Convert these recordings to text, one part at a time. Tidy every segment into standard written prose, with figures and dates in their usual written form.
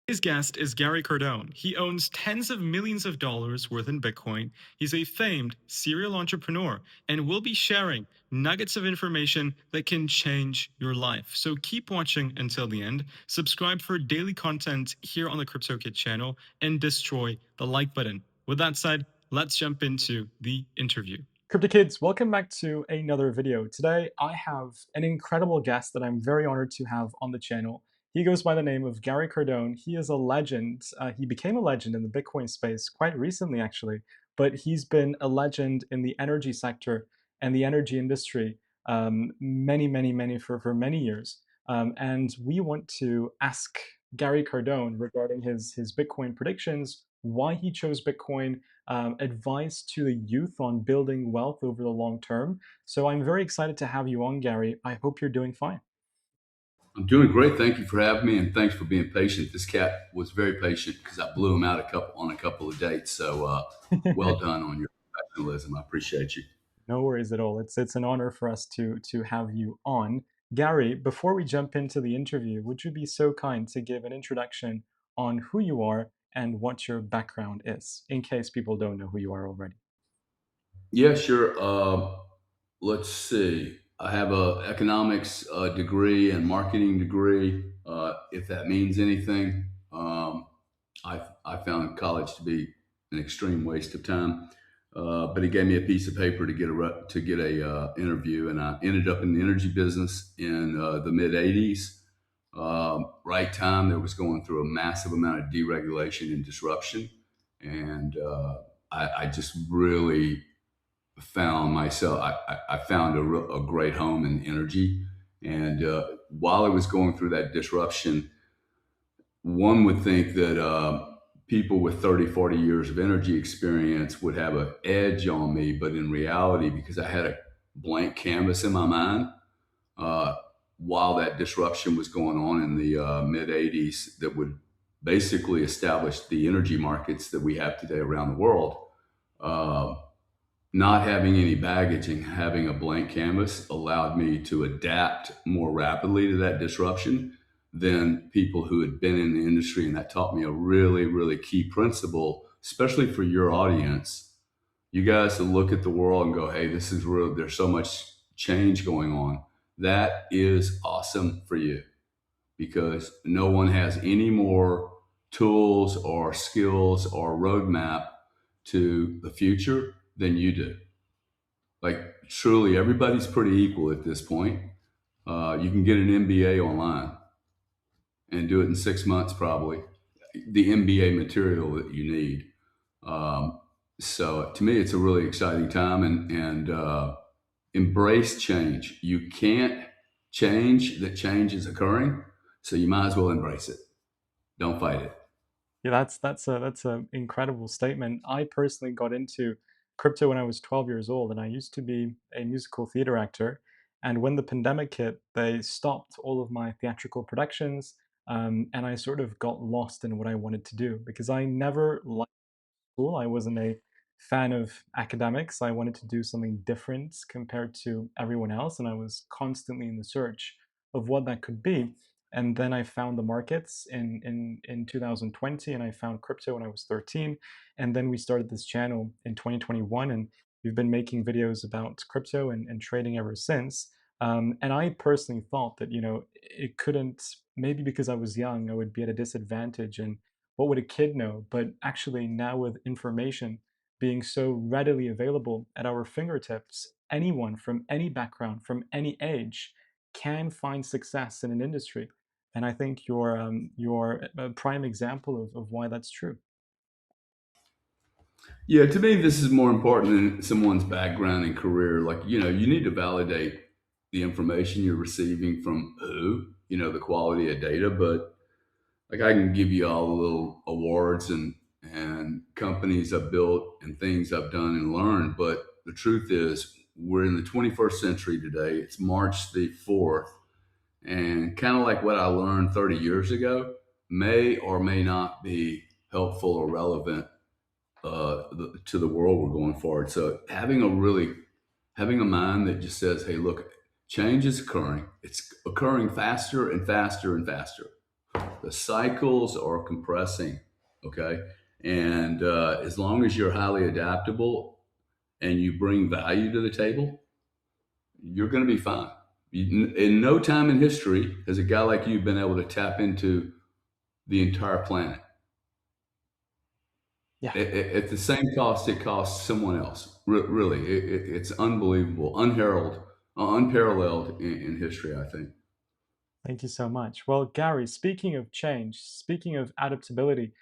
Today's guest is Gary Cardone. He owns tens of millions of dollars worth in Bitcoin. He's a famed serial entrepreneur and will be sharing nuggets of information that can change your life. So keep watching until the end. Subscribe for daily content here on the Crypto Kid channel and destroy the like button. With that said, let's jump into the interview. Crypto Kids, welcome back to another video. Today, I have an incredible guest that I'm very honored to have on the channel. He goes by the name of Gary Cardone. He is a legend. He became a legend in the Bitcoin space quite recently, actually, but he's been a legend in the energy sector and the energy industry for many years. And we want to ask Gary Cardone regarding his Bitcoin predictions, why he chose Bitcoin, advice to the youth on building wealth over the long term. So I'm very excited to have you on, Gary. I hope you're doing fine. I'm doing great. Thank you for having me, and thanks for being patient. This cat was very patient because I blew him out on a couple of dates. So, well done on your professionalism. I appreciate you. No worries at all. It's an honor for us to have you on. Gary, before we jump into the interview, would you be so kind to give an introduction on who you are and what your background is, in case people don't know who you are already? Yeah, sure. Let's see. I have a economics degree and marketing degree. If that means anything, I found college to be an extreme waste of time. But he gave me a piece of paper to get a interview, and I ended up in the energy business in the mid '80s. Right time, there was going through a massive amount of deregulation and disruption, and I just really found myself. I found a great home in energy, and while I was going through that disruption, one would think that people with 30, 40 years of energy experience would have an edge on me. But in reality, because I had a blank canvas in my mind, uh, while that disruption was going on in the mid 80s, that would basically establish the energy markets that we have today around the world. Uh, Not having any baggage and having a blank canvas allowed me to adapt more rapidly to that disruption than people who had been in the industry. And that taught me a really, really key principle, especially for your audience. You guys to look at the world and go, hey, this is real. There's so much change going on. That is awesome for you because no one has any more tools or skills or roadmap to the future than you do. Like truly, everybody's pretty equal at this point. You can get an MBA online and do it in 6 months, probably. The MBA material that you need. So to me, it's a really exciting time, and embrace change. You can't change that change is occurring, so you might as well embrace it. Don't fight it. Yeah, that's a incredible statement. I personally got into crypto when I was 12 years old, and I used to be a musical theater actor. And when the pandemic hit, they stopped all of my theatrical productions, and I sort of got lost in what I wanted to do because I never liked school. I wasn't a fan of academics. I wanted to do something different compared to everyone else, and I was constantly in the search of what that could be. And then I found the markets in 2020, and I found crypto when I was 13. And then we started this channel in 2021, and we've been making videos about crypto and trading ever since. And I personally thought that, it couldn't, maybe because I was young, I would be at a disadvantage, and what would a kid know? But actually, now with information being so readily available at our fingertips, anyone from any background, from any age, can find success in an industry. And I think you're a prime example of why that's true. Yeah, to me, this is more important than someone's background and career. Like, you need to validate the information you're receiving from the quality of data. But like, I can give you all the little awards and companies I've built and things I've done and learned. But the truth is, we're in the 21st century today. It's March the 4th. And kind of like what I learned 30 years ago may or may not be helpful or relevant to the world we're going forward. So having a mind that just says, "Hey, look, change is occurring. It's occurring faster and faster and faster. The cycles are compressing. Okay. And as long as you're highly adaptable and you bring value to the table, you're going to be fine. In no time in history has a guy like you been able to tap into the entire planet Yeah. at the same cost it costs someone else. Really, it's unbelievable, unparalleled in history, I think. Thank you so much. Well, Gary, speaking of change, speaking of adaptability,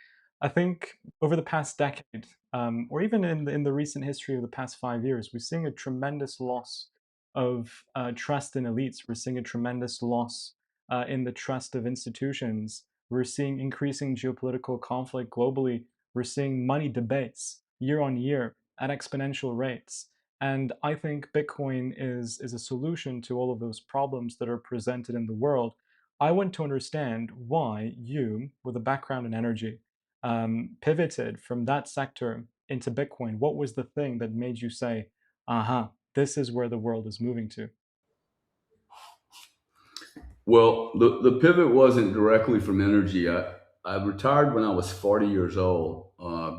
I think over the past decade, or even in the recent history of the past 5 years, we're seeing a tremendous loss of trust in elites. We're seeing a tremendous loss in the trust of institutions. We're seeing increasing geopolitical conflict globally. We're seeing money debates year on year at exponential rates. And I think Bitcoin is a solution to all of those problems that are presented in the world. I want to understand why you, with a background in energy, pivoted from that sector into Bitcoin. What was the thing that made you say, aha, this is where the world is moving to? Well, the pivot wasn't directly from energy. I retired when I was 40 years old.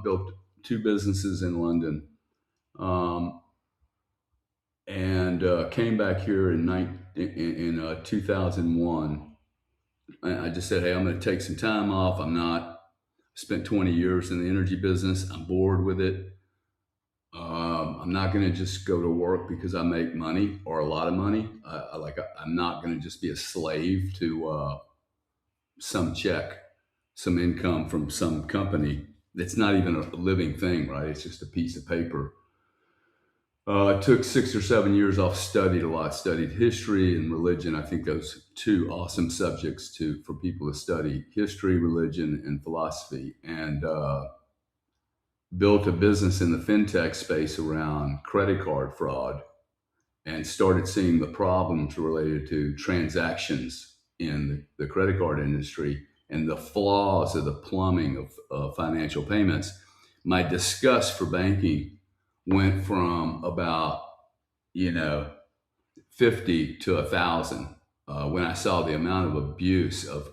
Built two businesses in London, um, and came back here in 2001. And I just said, "Hey, I'm going to take some time off. I'm not spent 20 years in the energy business. I'm bored with it. I'm not going to just go to work because I make money or a lot of money. I'm not going to just be a slave to some check, some income from some company that's not even a living thing, right? It's just a piece of paper. I took 6 or 7 years off, studied a lot, studied history and religion. I think those two awesome subjects to for people to study: history, religion, and philosophy. And built a business in the fintech space around credit card fraud and started seeing the problems related to transactions in the credit card industry and the flaws of the plumbing of financial payments. My disgust for banking went from about, you know, 50 to 1,000 when I saw the amount of abuse of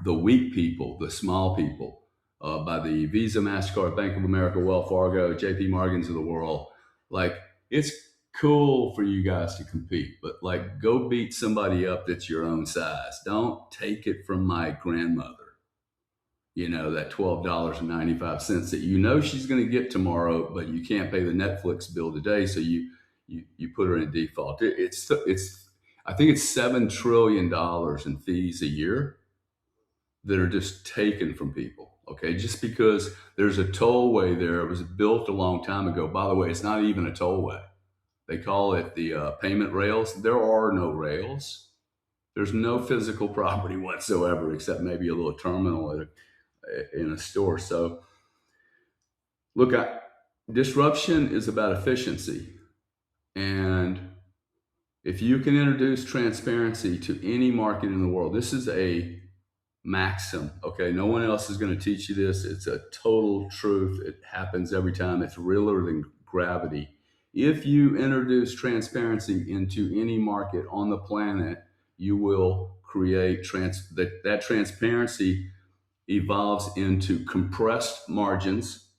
the weak people, the small people, by the Visa, MasterCard, Bank of America, Wells Fargo, JP Morgans of the world. Like, it's cool for you guys to compete, but like, go beat somebody up that's your own size. Don't take it from my grandmother, that $12.95 that she's going to get tomorrow, but you can't pay the Netflix bill today, so you put her in default. It's I think it's $7 trillion in fees a year that are just taken from people. Okay, just because there's a tollway there, it was built a long time ago. By the way, it's not even a tollway. They call it the payment rails. There are no rails. There's no physical property whatsoever, except maybe a little terminal in a store. So, look, disruption is about efficiency. And if you can introduce transparency to any market in the world, this is a maxim. Okay. No one else is going to teach you this. It's a total truth. It happens every time. It's realer than gravity. If you introduce transparency into any market on the planet, you will create that transparency evolves into compressed margins,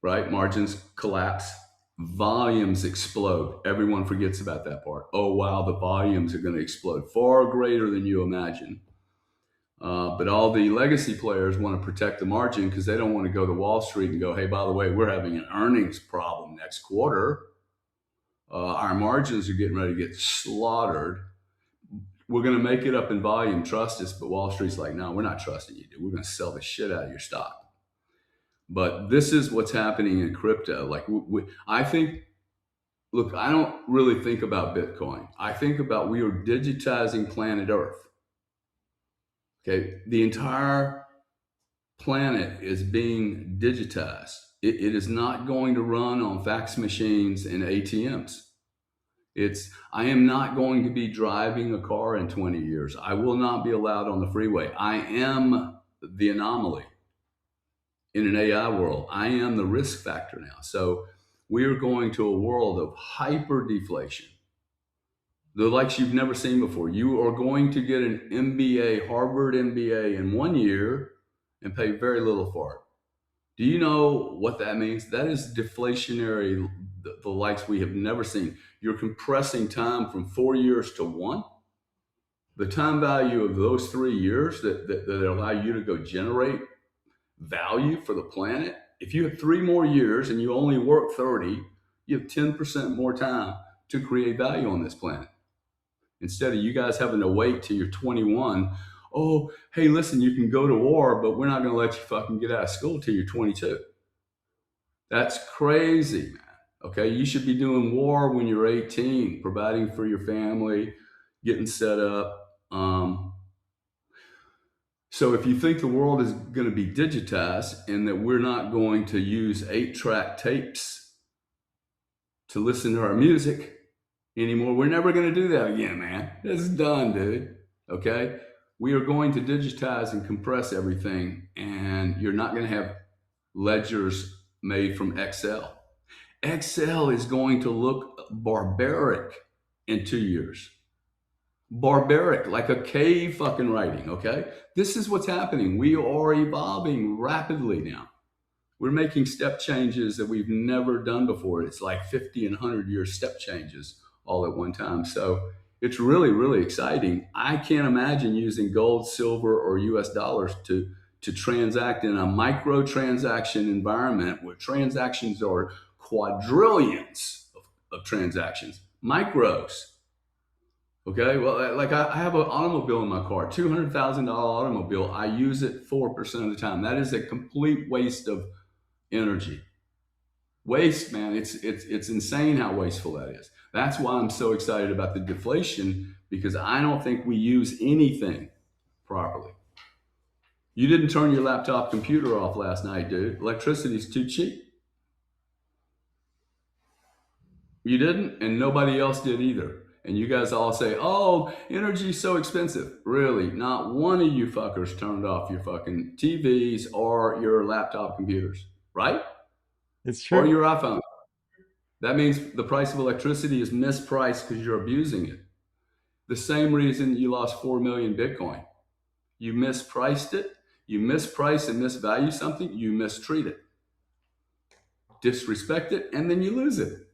right? Margins collapse, volumes explode. Everyone forgets about that part. Oh, wow, the volumes are going to explode far greater than you imagine. But all the legacy players want to protect the margin because they don't want to go to Wall Street and go, hey, by the way, we're having an earnings problem next quarter. Our margins are getting ready to get slaughtered. We're going to make it up in volume. Trust us. But Wall Street's like, no, we're not trusting you, dude. We're going to sell the shit out of your stock. But this is what's happening in crypto. Like, I think, look, I don't really think about Bitcoin. I think about we are digitizing planet Earth. Okay. The entire planet is being digitized. It is not going to run on fax machines and ATMs. I am not going to be driving a car in 20 years. I will not be allowed on the freeway. I am the anomaly in an AI world. I am the risk factor now. So we are going to a world of hyper deflation. the likes you've never seen before. You are going to get an MBA, Harvard MBA in 1 year and pay very little for it. Do you know what that means? That is deflationary, the likes we have never seen. You're compressing time from 4 years to one. The time value of those 3 years that allow you to go generate value for the planet. If you have 3 more years and you only work 30, you have 10% more time to create value on this planet. Instead of you guys having to wait till you're 21. Oh, hey, listen, you can go to war, but we're not going to let you fucking get out of school till you're 22. That's crazy, man. Okay, you should be doing war when you're 18, providing for your family, getting set up. So if you think the world is going to be digitized and that we're not going to use 8-track tapes to listen to our music anymore, we're never going to do that again, man. It's done, dude. Okay? We are going to digitize and compress everything, and you're not going to have ledgers made from Excel. Excel is going to look barbaric in 2 years. Barbaric, like a cave fucking writing, okay? This is what's happening. We are evolving rapidly now. We're making step changes that we've never done before. It's like 50 and 100-year step changes all at one time. So it's really, really exciting. I can't imagine using gold, silver, or US dollars to transact in a micro transaction environment where transactions are quadrillions of transactions, micros. Okay, well, like I have an automobile in my car, $200,000 automobile. I use it 4% of the time. That is a complete waste of energy. Waste, man. It's insane how wasteful that is. That's why I'm so excited about the deflation because I don't think we use anything properly. You didn't turn your laptop computer off last night, dude. Electricity's too cheap. You didn't, and nobody else did either. And you guys all say, oh, energy's so expensive. Really, not one of you fuckers turned off your fucking TVs or your laptop computers, right? It's Or true. your iPhone. That means the price of electricity is mispriced because you're abusing it. The same reason you lost 4 million Bitcoin. You mispriced it. You misprice and misvalue something, you mistreat it, disrespect it, and then you lose it.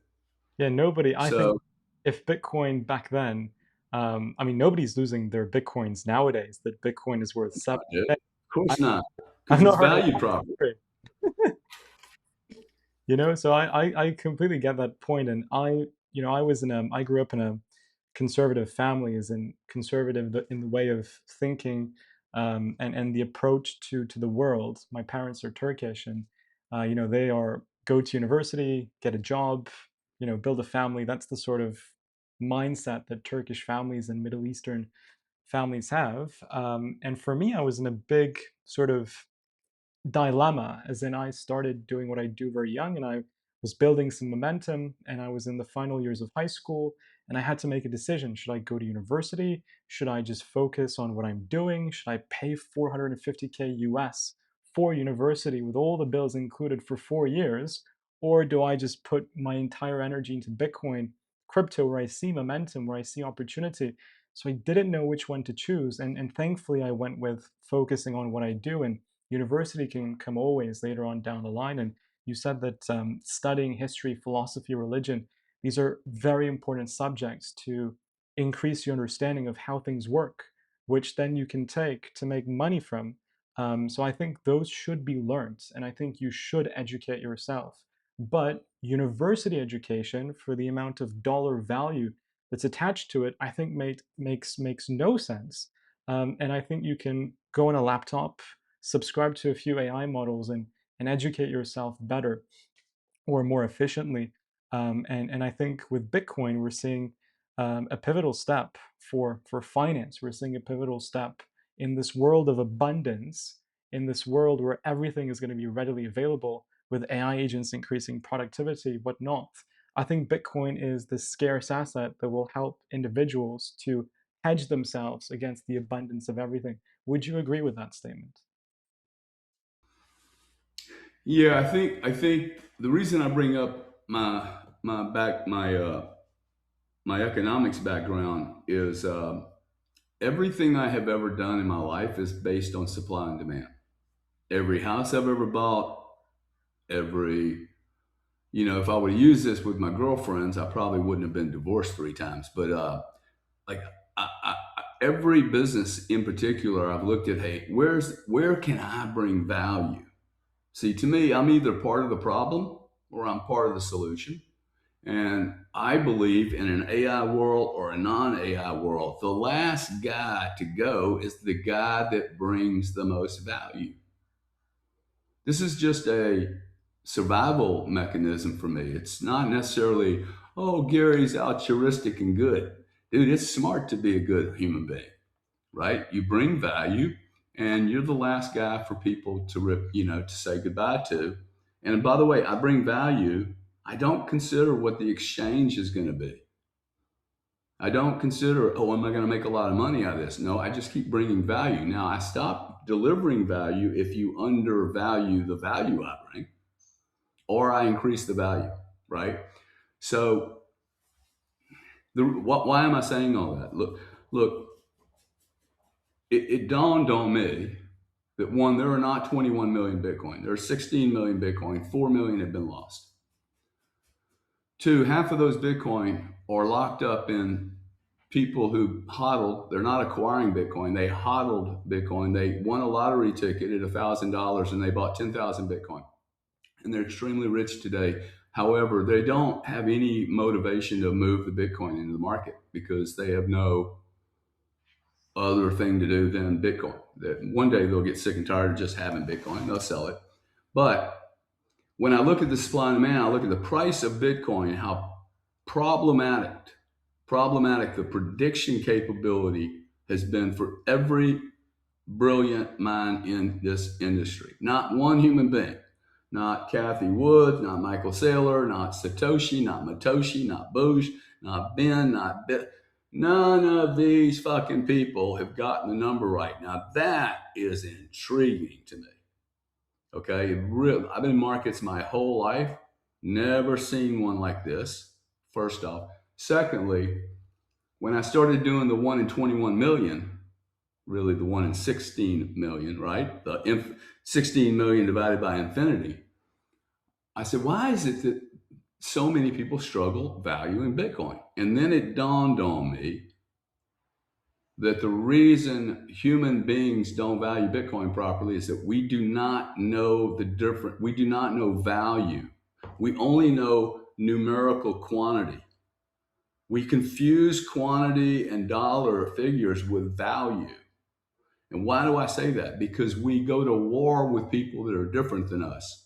Yeah, nobody. I think So, if Bitcoin back then, I mean, nobody's losing their Bitcoins nowadays. That Bitcoin is worth seven. dude, of I, course not, I've because it's not heard a valued one properly. story. So I completely get that point, and I grew up in a conservative family, as in conservative in the way of thinking, and the approach to the world. My parents are Turkish, and they are go to university, get a job, build a family. That's the sort of mindset that Turkish families and Middle Eastern families have. And for me, I was in a big sort of dilemma, as in I started doing what I do very young, and I was building some momentum, and I was in the final years of high school, and I had to make a decision. Should I go to university? Should I just focus on what I'm doing? Should I pay 450K US for university with all the bills included for 4 years? Or do I just put my entire energy into Bitcoin, crypto, where I see momentum, where I see opportunity? So I didn't know which one to choose. And thankfully, I went with focusing on what I do. And university can come always later on down the line. And you said that studying history, philosophy, religion, these are very important subjects to increase your understanding of how things work, which then you can take to make money from. So I think those should be learned, and I think you should educate yourself. But university education, for the amount of dollar value that's attached to it, I think makes no sense. And I think you can go on a laptop, subscribe to a few AI models, and educate yourself better or more efficiently. And I think with Bitcoin, we're seeing a pivotal step for finance. We're seeing a pivotal step in this world of abundance, in this world where everything is going to be readily available with AI agents increasing productivity, whatnot. I think Bitcoin is the scarce asset that will help individuals to hedge themselves against the abundance of everything. Would you agree with that statement? Yeah, I think the reason I bring up my my economics background is everything I have ever done in my life is based on supply and demand. Every house I've ever bought, every, if I would have used this with my girlfriends, I probably wouldn't have been divorced 3 times. But like every business in particular, I've looked at, hey, where can I bring value? See, to me, I'm either part of the problem or I'm part of the solution. And I believe in an AI world or a non AI world, the last guy to go is the guy that brings the most value. This is just a survival mechanism for me. It's not necessarily, oh, Gary's altruistic and good. Dude, it's smart to be a good human being, right? You bring value and you're the last guy for people to to say goodbye to. And by the way, I bring value. I don't consider what the exchange is going to be. I don't consider, oh, am I going to make a lot of money out of this? No, I just keep bringing value. Now, I stop delivering value if you undervalue the value I bring, or I increase the value, right? So, why am I saying all that? Look, it dawned on me that one, there are not 21 million Bitcoin. There are 16 million Bitcoin. 4 million have been lost. Two, half of those Bitcoin are locked up in people who hodled. They're not acquiring Bitcoin. They hodled Bitcoin. They won a lottery ticket at $1,000 and they bought 10,000 Bitcoin. And they're extremely rich today. However, they don't have any motivation to move the Bitcoin into the market because they have no other thing to do than Bitcoin. That one day they'll get sick and tired of just having Bitcoin. They'll sell it. But when I look at the supply and demand, I look at the price of Bitcoin, how problematic the prediction capability has been for every brilliant mind in this industry. Not one human being, not Kathy Wood, not Michael Saylor, not Satoshi, not Matoshi, not Boosh, not Ben, not Bit. None of these fucking people have gotten the number right. Now that is intriguing to me. Okay, I've been in markets my whole life, never seen one like this. First off, secondly, when I started doing the 1 in 21 million, really the 1 in 16 million, right? 16 million divided by infinity. I said, why is it that so many people struggle valuing Bitcoin? And then it dawned on me that the reason human beings don't value Bitcoin properly is that we do not know the difference. We do not know value. We only know numerical quantity. We confuse quantity and dollar figures with value. And why do I say that? Because we go to war with people that are different than us.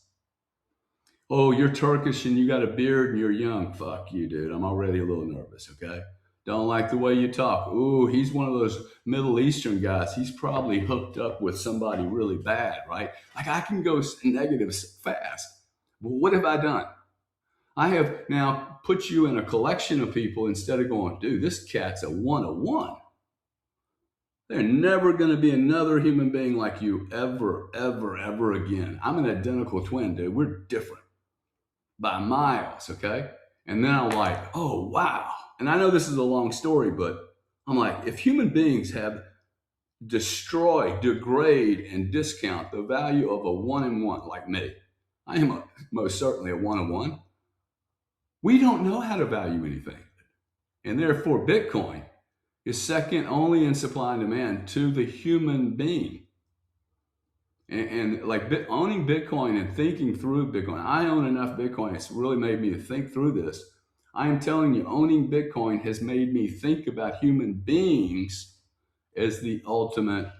Oh, you're Turkish and you got a beard and you're young. Fuck you, dude. I'm already a little nervous, okay? Don't like the way you talk. Ooh, he's one of those Middle Eastern guys. He's probably hooked up with somebody really bad, right? Like I can go negative fast. Well, what have I done? I have now put you in a collection of people instead of going, dude, this cat's a 101. There's never going to be another human being like you ever, ever, ever again. I'm an identical twin, dude. We're different by miles, okay? And then I'm like, oh, wow. And I know this is a long story, but I'm like, if human beings have destroyed, degrade, and discount the value of a 1 in 1 like me, I am most certainly a 1 in 1. We don't know how to value anything. And therefore, Bitcoin is second only in supply and demand to the human being. And like owning Bitcoin and thinking through Bitcoin, I own enough Bitcoin. It's really made me think through this. I am telling you, owning Bitcoin has made me think about human beings as the ultimate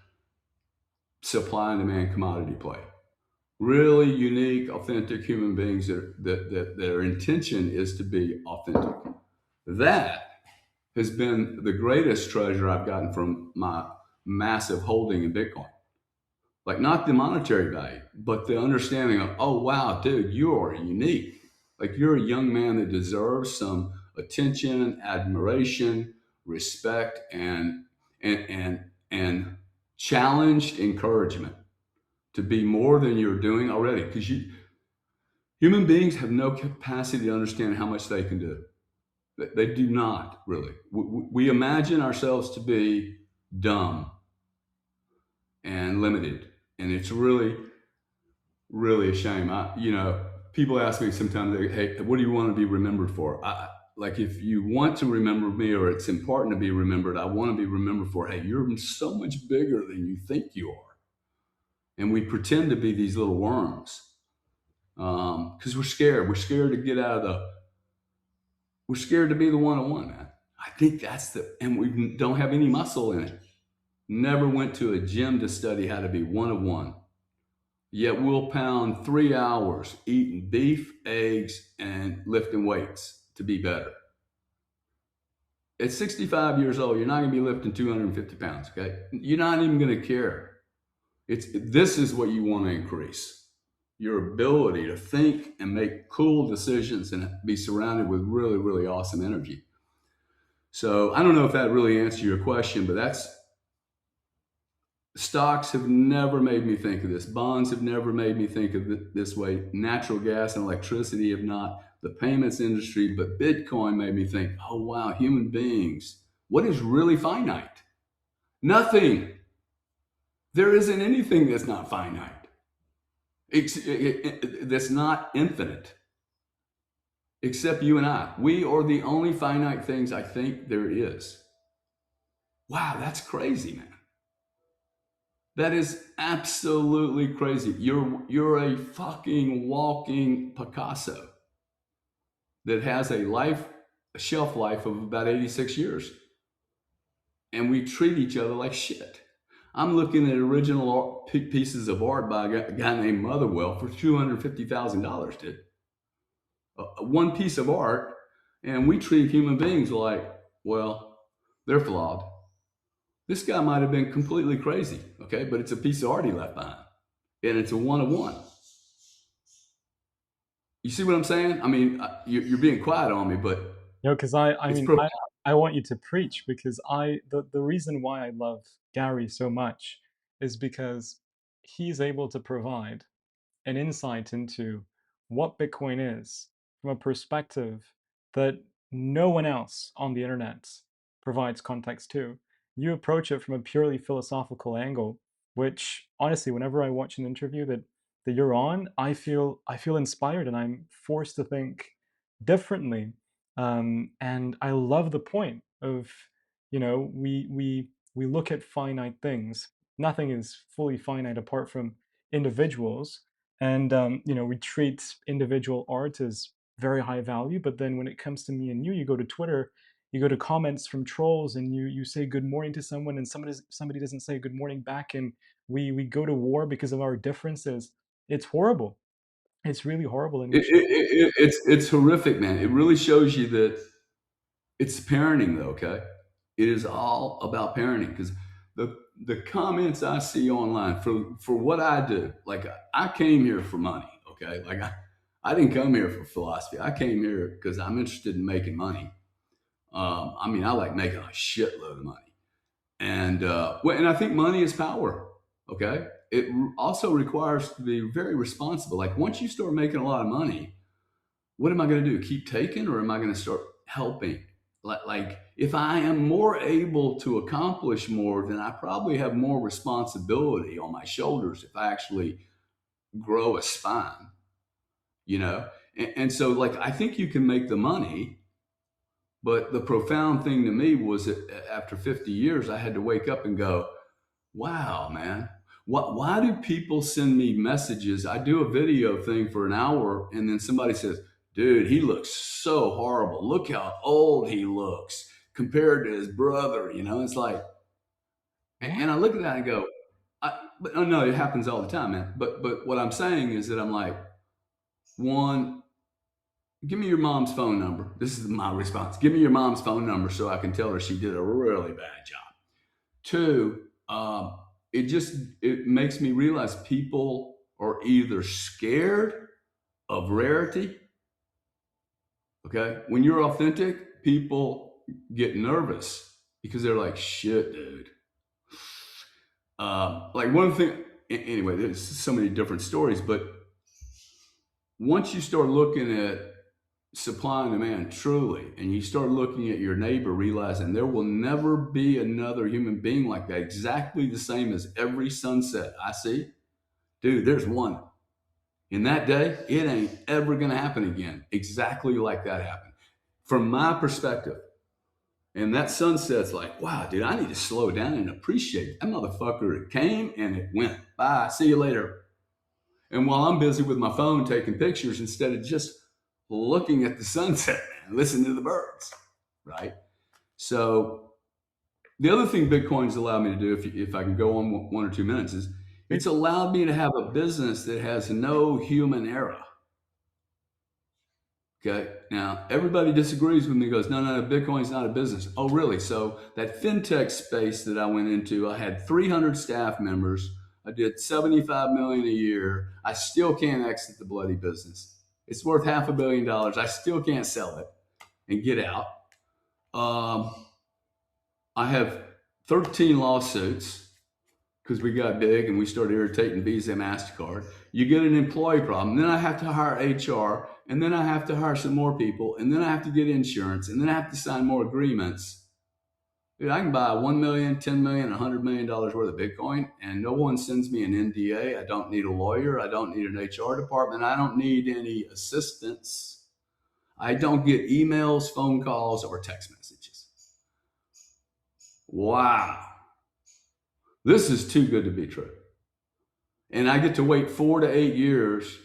supply and demand commodity play. Really unique, authentic human beings that their intention is to be authentic. That has been the greatest treasure I've gotten from my massive holding in Bitcoin. Like not the monetary value, but the understanding of, oh wow, dude, you are unique. Like you're a young man that deserves some attention, admiration, respect, and challenged encouragement to be more than you're doing already. Because human beings have no capacity to understand how much they can do. They do not really. We imagine ourselves to be dumb and limited, and it's really, really a shame. People ask me sometimes, "Hey, what do you want to be remembered for?" Like, if you want to remember me, or it's important to be remembered, I want to be remembered for, "Hey, you're so much bigger than you think you are," and we pretend to be these little worms because we're scared. We're scared to get out of the. We're scared to be the one on one, man. I think that's and we don't have any muscle in it. Never went to a gym to study how to be one of one. Yet we'll pound 3 hours eating beef, eggs, and lifting weights to be better. At 65 years old, you're not going to be lifting 250 pounds, okay? You're not even going to care. This is what you want to increase: your ability to think and make cool decisions and be surrounded with really, really awesome energy. So I don't know if that really answered your question, but that's stocks have never made me think of this. Bonds have never made me think of it this way. Natural gas and electricity have not. The payments industry, but Bitcoin made me think, oh, wow, human beings, what is really finite? Nothing. There isn't anything that's not finite. That's not infinite, except you and I. We are the only finite things I think there is. Wow, that's crazy, man. That is absolutely crazy. You're a fucking walking Picasso that has a shelf life of about 86 years, and we treat each other like shit. I'm looking at original pieces of art by a guy named Motherwell for $250,000, dude. One piece of art, and we treat human beings like, well, they're flawed. This guy might have been completely crazy, okay, but it's a piece of art he left behind, and it's a one of one. You see what I'm saying? I mean, you're being quiet on me, but Because I it's mean, profound. I want you to preach because the reason why I love Gary so much is because he's able to provide an insight into what Bitcoin is from a perspective that no one else on the internet provides context to. You approach it from a purely philosophical angle, which honestly, whenever I watch an interview that you're on, I feel inspired and I'm forced to think differently. And I love the point of, we look at finite things. Nothing is fully finite apart from individuals, and we treat individual art as very high value. But then when it comes to me and you go to Twitter, you go to comments from trolls, and you say good morning to someone, and somebody doesn't say good morning back, and we go to war because of our differences. It's horrible. It's really horrible, and we should. It's horrific, man. It really shows you that it's parenting, though. Okay, it is all about parenting because the comments I see online for what I do, like I came here for money. Okay, like I didn't come here for philosophy. I came here because I'm interested in making money. I mean, I like making a shitload of money. And I think money is power. Okay, also requires to be very responsible. Like once you start making a lot of money, what am I going to do? Keep taking, or am I going to start helping? Like if I am more able to accomplish more, then I probably have more responsibility on my shoulders if I actually grow a spine. You know, and so like I think you can make the money, but the profound thing to me was that after 50 years, I had to wake up and go, wow, man. Why do people send me messages? I do a video thing for an hour, and then somebody says, dude, he looks so horrible. Look how old he looks compared to his brother. It's like, What? and I look at that and go, but oh, no, it happens all the time, man. But what I'm saying is that I'm like, one, give me your mom's phone number. This is my response. Give me your mom's phone number so I can tell her she did a really bad job. Two, it makes me realize people are either scared of rarity. Okay, when you're authentic, people get nervous because they're like, "Shit, dude." Like one thing. Anyway, there's so many different stories, but once you start looking at supply and demand truly, and you start looking at your neighbor, realizing there will never be another human being like that, exactly the same as every sunset I see, dude, there's one. In that day, it ain't ever going to happen again, exactly like that happened. From my perspective, and that sunset's like, wow, dude, I need to slow down and appreciate that motherfucker. It came and it went. Bye. See you later. And while I'm busy with my phone taking pictures instead of just looking at the sunset and listening to the birds, right? So the other thing Bitcoin's allowed me to do, if I can go on 1 or 2 minutes, is it's Bit- allowed me to have a business that has no human error. Okay. Now, everybody disagrees with me, goes, no, no, no, Bitcoin's not a business. Oh, really? So, that fintech space that I went into, I had 300 staff members. I did 75 million a year. I still can't exit the bloody business. It's worth $500 million. I still can't sell it and get out. Um, I have 13 lawsuits because we got big and we started irritating Visa and MasterCard. You get an employee problem. Then I have to hire HR. And then I have to hire some more people. And then I have to get insurance. And then I have to sign more agreements. Dude, I can buy 1 million, 10 million, $100 million worth of Bitcoin, and no one sends me an NDA. I don't need a lawyer. I don't need an HR department. I don't need any assistance. I don't get emails, phone calls, or text messages. Wow. This is too good to be true. And I get to wait 4 to 8 years,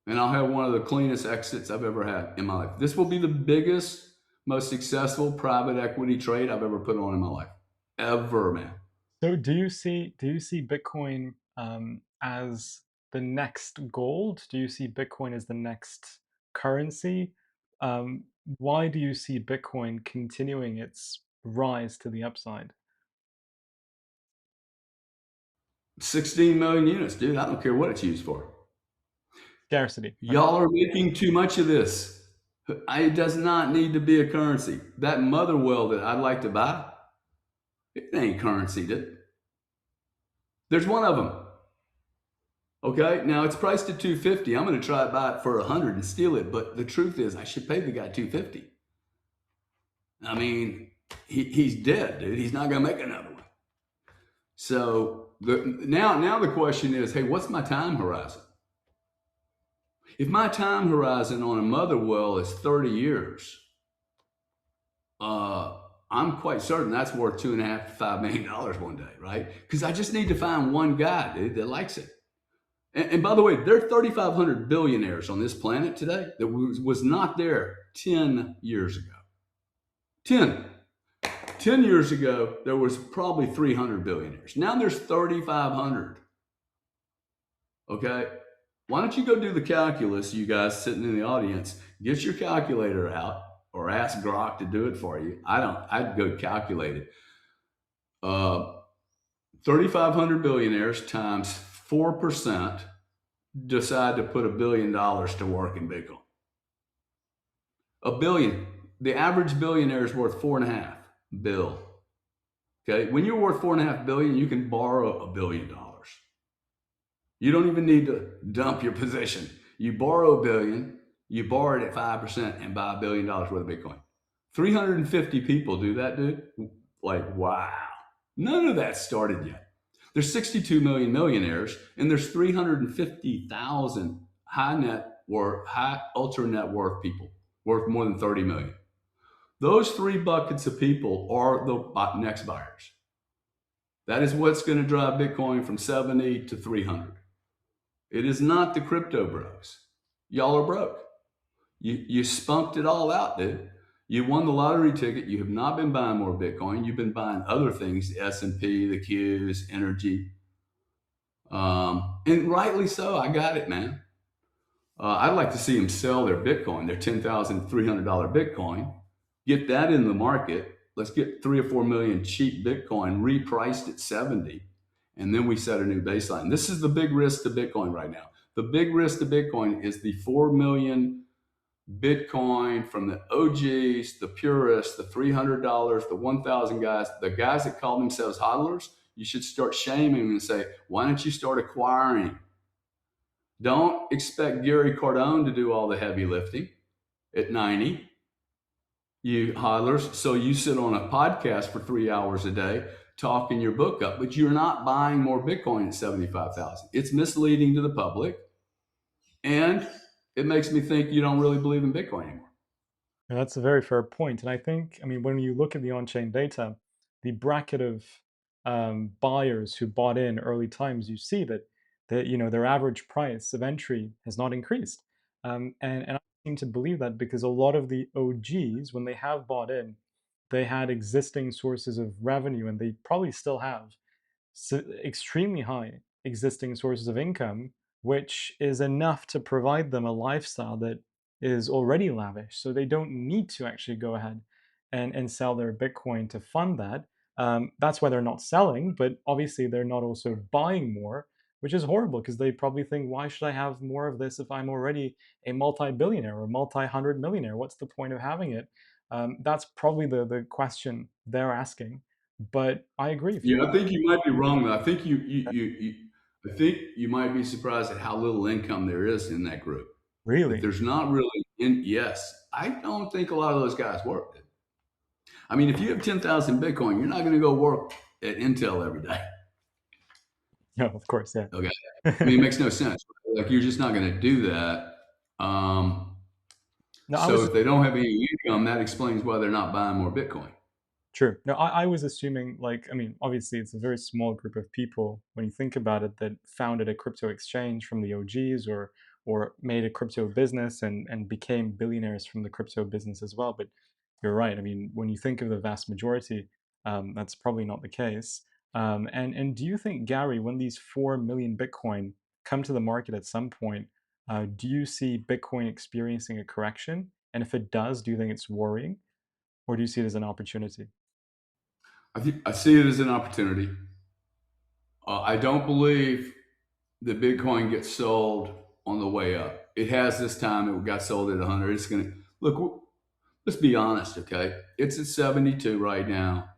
and I'll have one of the cleanest exits I've ever had in my life. This will be the biggest, most successful private equity trade I've ever put on in my life, ever, man. So do you see Bitcoin as the next gold? Do you see Bitcoin as the next currency? Um, why do you see Bitcoin continuing its rise to the upside? 16 million units, dude. I don't care what it's used for. Scarcity, right? Y'all are making too much of this. It does not need to be a currency. That mother well that I'd like to buy, it ain't currency, dude. There's one of them. Okay, now it's priced at 250. I'm going to try to buy it for 100 and steal it. But the truth is, I should pay the guy 250. I mean, he's dead, dude. He's not going to make another one. So now the question is, hey, what's my time horizon? If my time horizon on a mother well is 30 years, uh, I'm quite certain that's worth 2.5 to $5 million one day, right? Because I just need to find one guy, dude, that likes it. And by the way, there are 3,500 billionaires on this planet today that was not there 10 years ago. 10. 10 years ago, there was probably 300 billionaires. Now there's 3,500. Okay? Why don't you go do the calculus, you guys sitting in the audience? Get your calculator out or ask Grok to do it for you. I'd go calculate it. Uh, 3,500 billionaires times 4% decide to put $1 billion to work in Bitcoin. A billion. The average billionaire is worth 4.5 billion. Okay. When you're worth 4.5 billion, you can borrow $1 billion. You don't even need to dump your position. You borrow a billion, you borrow it at 5% and buy $1 billion worth of Bitcoin. 350 people do that, dude. Like, wow. None of that started yet. There's 62 million millionaires, and there's 350,000 high ultra net worth people worth more than 30 million. Those three buckets of people are the next buyers. That is what's going to drive Bitcoin from 70 to 300. It is not the crypto bros. Y'all are broke. You spunked it all out, dude. You won the lottery ticket. You have not been buying more Bitcoin. You've been buying other things, the S&P, the Qs, energy. And rightly so. I got it, man. I'd like to see them sell their Bitcoin, their $10,300 Bitcoin, get that in the market. Let's get 3 or 4 million cheap Bitcoin repriced at 70, and then we set a new baseline. This is the big risk to Bitcoin right now. The big risk to Bitcoin is the 4 million Bitcoin from the OGs, the purists, the $300, the 1,000 guys, the guys that call themselves hodlers. You should start shaming them and say, why don't you start acquiring? Don't expect Gary Cardone to do all the heavy lifting. at 90, you hodlers. So you sit on a podcast for 3 hours a day talking your book up, but you're not buying more Bitcoin at 75,000. It's misleading to the public. And it makes me think you don't really believe in Bitcoin anymore. And that's a very fair point. And I think, I mean, when you look at the on-chain data, the bracket of buyers who bought in early times, you see that their average price of entry has not increased. And I seem to believe that because a lot of the OGs, when they have bought in, they had existing sources of revenue, and they probably still have extremely high existing sources of income, which is enough to provide them a lifestyle that is already lavish. So they don't need to actually go ahead and sell their Bitcoin to fund that. That's why they're not selling, but obviously they're not also buying more, which is horrible because they probably think, why should I have more of this if I'm already a multi-billionaire or multi-hundred millionaire? What's the point of having it? That's probably the question they're asking. But I agree. If you Yeah, I want, think you might be wrong though. I think you might be surprised at how little income there is in that group. That really, there's not really in yes, I don't think a lot of those guys work. I mean, if you have 10,000 Bitcoin, you're not going to go work at Intel every day. no, of course, yeah. Okay. I mean, it makes no sense. Like you're just not going to do that. No, I So was if they don't have any income, that explains why they're not buying more Bitcoin. True. No, I was assuming, like, I mean, obviously, it's a very small group of people when you think about it that founded a crypto exchange from the OGs, or made a crypto business and became billionaires from the crypto business as well. But you're right. I mean, when you think of the vast majority, that's probably not the case. And do you think, Gary, when these 4 million Bitcoin come to the market at some point, do you see Bitcoin experiencing a correction? And if it does, do you think it's worrying, or do you see it as an opportunity? I see it as an opportunity. I don't believe the Bitcoin gets sold on the way up. It has this time. It got sold at 100. It's going to look. Let's be honest, okay? It's at 72 right now.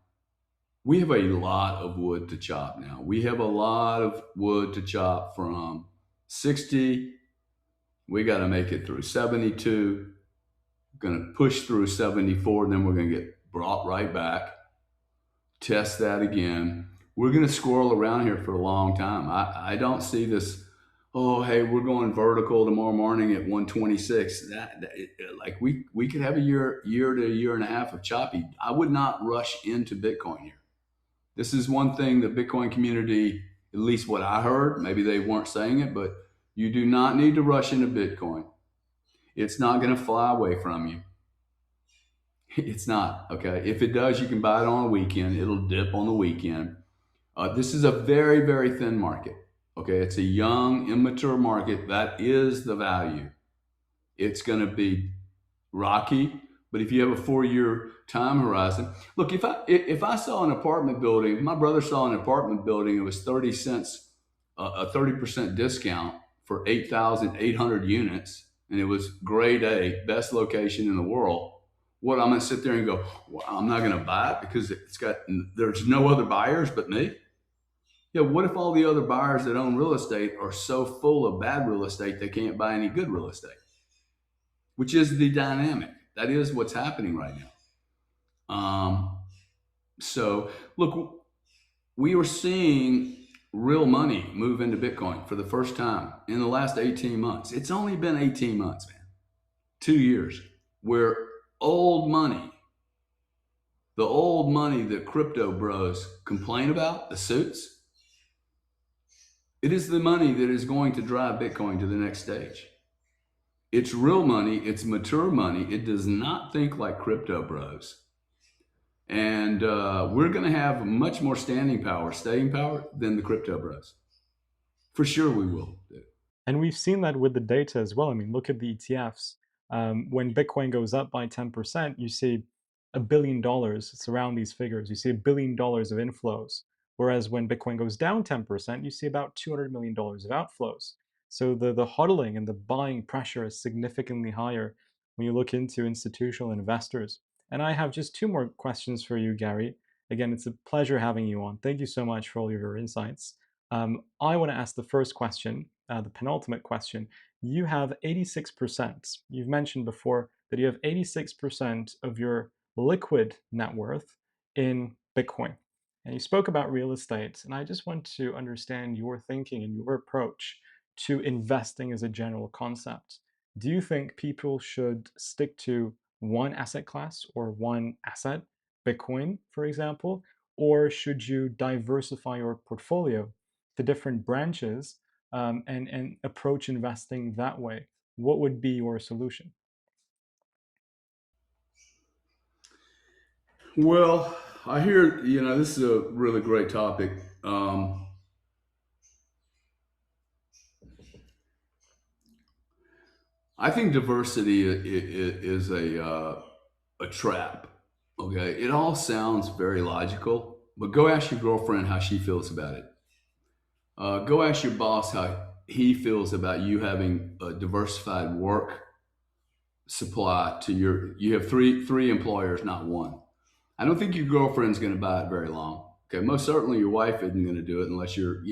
We have a lot of wood to chop now. We have a lot of wood to chop from 60. We got to make it through 72. Going to push through 74. Then we're going to get brought right back. Test that again. We're going to squirrel around here for a long time. I don't see this. Oh, hey, we're going vertical tomorrow morning at 126. Like we could have a year to a year and a half of choppy. I would not rush into Bitcoin here. This is one thing the Bitcoin community, at least what I heard, maybe they weren't saying it, but you do not need to rush into Bitcoin. It's not going to fly away from you. It's not, okay? If it does, you can buy it on a weekend. It'll dip on the weekend. This is a very, very thin market. Okay, it's a young, immature market. That is the value. It's going to be rocky, but if you have a 4 year time horizon, look. If I saw an apartment building, if my brother saw an apartment building, it was 30 cents, a 30% discount for 8,800 units, and it was grade A, best location in the world. What I'm going to sit there and go, well, I'm not going to buy it because there's no other buyers but me. Yeah, what if all the other buyers that own real estate are so full of bad real estate they can't buy any good real estate? Which is the dynamic. That is what's happening right now. So, look, we are seeing real money move into Bitcoin for the first time in the last 18 months. It's only been 18 months, man, 2 years, where old money, the old money that crypto bros complain about, the suits, it is the money that is going to drive Bitcoin to the next stage. It's real money, it's mature money. It does not think like crypto bros. And we're going to have much more staying power than the crypto bros. For sure, we will. And we've seen that with the data as well. I mean, look at the ETFs. When Bitcoin goes up by 10%, you see $1 billion. It's around these figures. You see $1 billion of inflows. Whereas when Bitcoin goes down 10%, you see about $200 million of outflows. So the hodling and the buying pressure is significantly higher when you look into institutional investors. And I have just two more questions for you, Gary. Again, it's a pleasure having you on. Thank you so much for all of your insights. I want to ask the first question, the penultimate question. You have 86%. You've mentioned before that you have 86% of your liquid net worth in Bitcoin. And you spoke about real estate, and I just want to understand your thinking and your approach to investing as a general concept. Do you think people should stick to one asset class or one asset, Bitcoin, for example, or should you diversify your portfolio to different branches and approach investing that way? What would be your solution? Well, I hear, this is a really great topic. I think diversity is a trap. Okay. It all sounds very logical, but go ask your girlfriend how she feels about it. Go ask your boss how he feels about you having a diversified work supply you have three employers, not one. I don't think your girlfriend's going to buy it very long. Okay. Most certainly your wife isn't going to do it unless you're,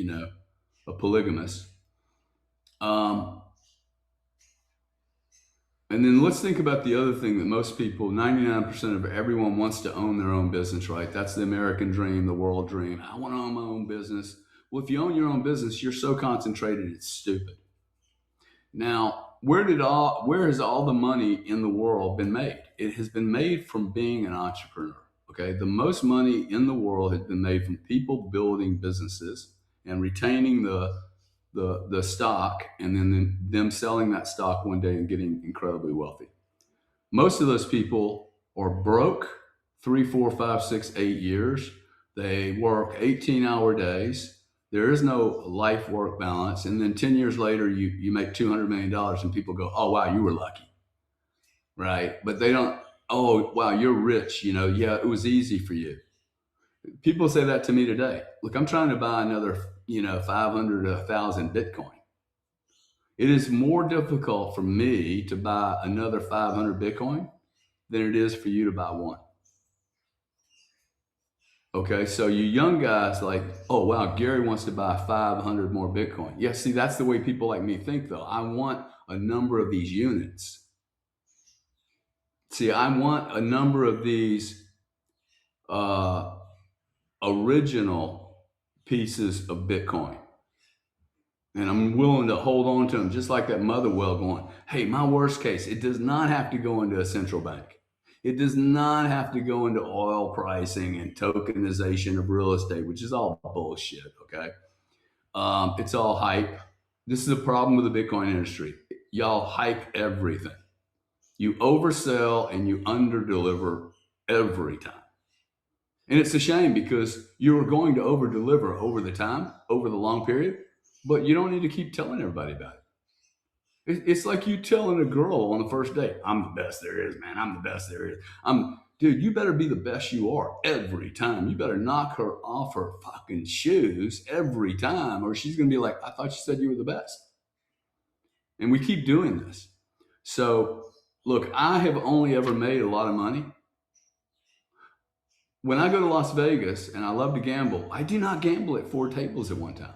a polygamist. Um, And then let's think about the other thing that most people, 99% of everyone wants to own their own business, right? That's the American dream, the world dream. I want to own my own business. Well, if you own your own business, you're so concentrated, it's stupid. Now, where has all the money in the world been made? It has been made from being an entrepreneur. Okay. The most money in the world has been made from people building businesses and retaining the stock and then them selling that stock one day and getting incredibly wealthy. Most of those people are broke 3, 4, 5, 6, 8 years. They work 18-hour days. There is no life work balance. And then 10 years later, you make $200 million and people go, oh, wow, you were lucky. Right. But they don't, oh, wow, you're rich. Yeah, it was easy for you. People say that to me today. Look, I'm trying to buy another, 500 to 1,000 Bitcoin. It is more difficult for me to buy another 500 Bitcoin than it is for you to buy one. Okay, so you young guys like, oh wow, Gary wants to buy 500 more Bitcoin. Yeah, see, that's the way people like me think though. I want a number of these units. See, I want a number of these uh, original pieces of Bitcoin. And I'm willing to hold on to them just like that mother well going, hey, my worst case, it does not have to go into a central bank. It does not have to go into oil pricing and tokenization of real estate, which is all bullshit. Okay. It's all hype. This is the problem with the Bitcoin industry. Y'all hype everything. You oversell and you underdeliver every time. And it's a shame because you're going to overdeliver over the time, over the long period, but you don't need to keep telling everybody about it. It's like you telling a girl on the first date, I'm the best there is, man. I'm the best there is. Dude, you better be the best you are every time. You better knock her off her fucking shoes every time, or she's going to be like, I thought you said you were the best. And we keep doing this. So, look, I have only ever made a lot of money. When I go to Las Vegas and I love to gamble, I do not gamble at 4 tables at one time.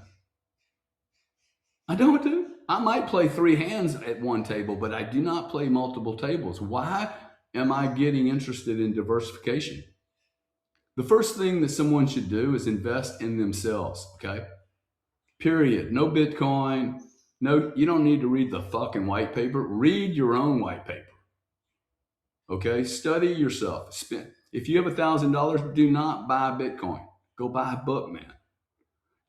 I don't do. I might play 3 hands at one table, but I do not play multiple tables. Why am I getting interested in diversification? The first thing that someone should do is invest in themselves, okay? Period. No Bitcoin. No, you don't need to read the fucking white paper. Read your own white paper. Okay? Study yourself. If you have $1,000, do not buy Bitcoin. Go buy a book, man.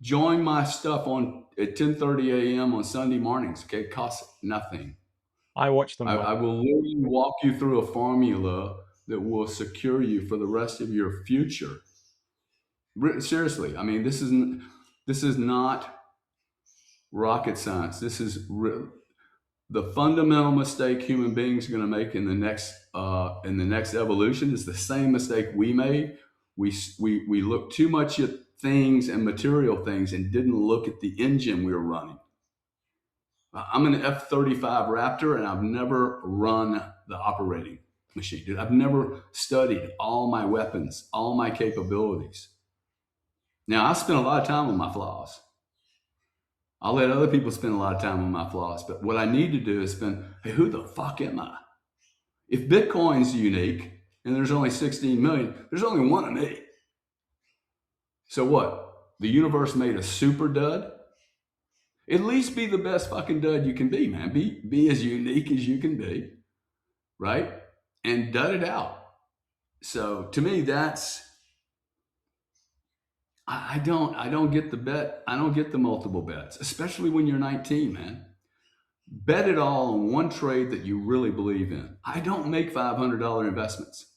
Join my stuff on at 10:30 a.m. on Sunday mornings. Okay, it costs nothing. I watch them I though. will literally walk you through a formula that will secure you for the rest of your future. Seriously, I mean, this is not rocket science. This is the fundamental mistake human beings are going to make in the next evolution is the same mistake we made. We looked too much at things and material things and didn't look at the engine we were running. I'm an F-35 Raptor and I've never run the operating machine, dude. I've never studied all my weapons, all my capabilities. Now, I spend a lot of time on my flaws. I'll let other people spend a lot of time on my flaws, but what I need to do is spend, hey, who the fuck am I? If Bitcoin's unique and there's only 16 million, there's only one of me. So what? The universe made a super dud? At least be the best fucking dud you can be, man. Be as unique as you can be, right? And dud it out. So to me, that's I don't get the bet. I don't get the multiple bets, especially when you're 19, man. Bet it all on one trade that you really believe in. I don't make $500 investments.